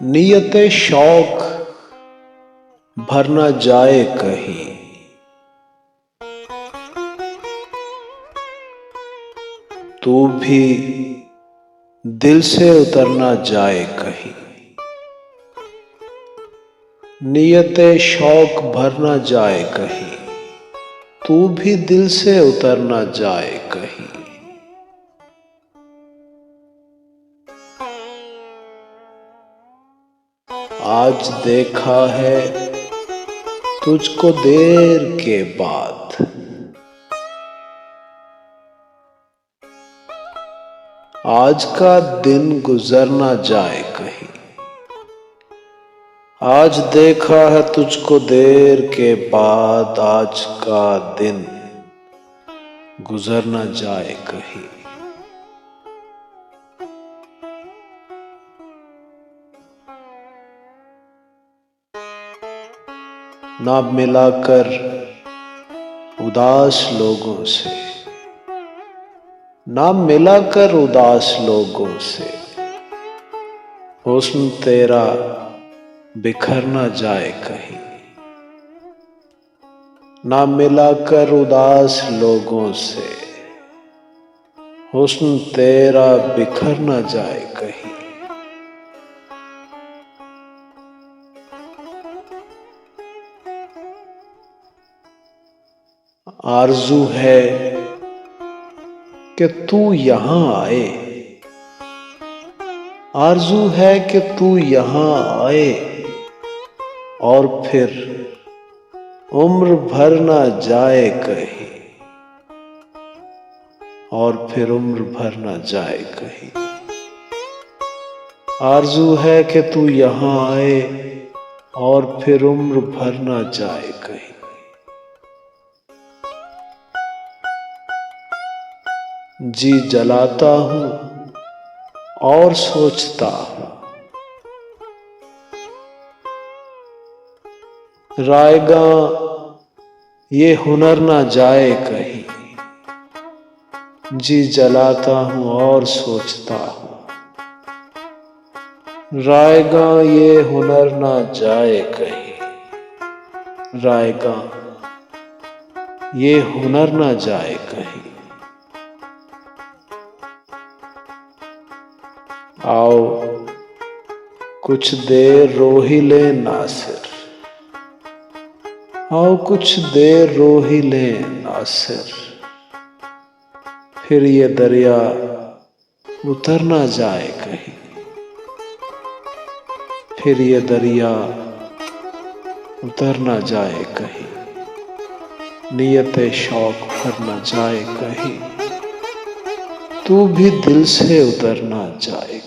नियत शौक भर न जाए कहीं, तू भी दिल से उतर न जाए कहीं। नियत शौक भर न जाए कहीं, तू भी दिल से उतर न जाए कहीं। आज देखा है तुझको देर के बाद, आज का दिन गुजर ना जाए कहीं। आज देखा है तुझको देर के बाद, आज का दिन गुजर ना जाए कहीं। ना मिलाकर उदास लोगों से, ना मिलाकर उदास लोगों से, हुस्न तेरा बिखर ना जाए कहीं। ना मिलाकर उदास लोगों से, हुस्न तेरा बिखर ना जाए कहीं। आरज़ू है कि तू यहां आए, आरज़ू है कि तू यहां आए, और फिर उम्र भर ना जाए कहीं, और फिर उम्र भर ना जाए कहीं। आरज़ू है कि तू यहां आए, और फिर उम्र भर ना जाए कहीं। जी जलाता हूं और सोचता हूं, रायगा ये हुनर ना जाए कहीं। जी जलाता हूं और सोचता हूं, रायगा ये हुनर ना जाए कहीं। रायगा ये हुनर ना जाए कहीं। आओ कुछ देर रो ही ले नासिर, आओ कुछ देर रो ही ले नासिर, फिर ये दरिया उतर ना जाए कहीं। फिर ये दरिया उतर ना जाए कहीं। नियत शौक भर ना जाए कहीं, तू भी दिल से उतर ना जाए।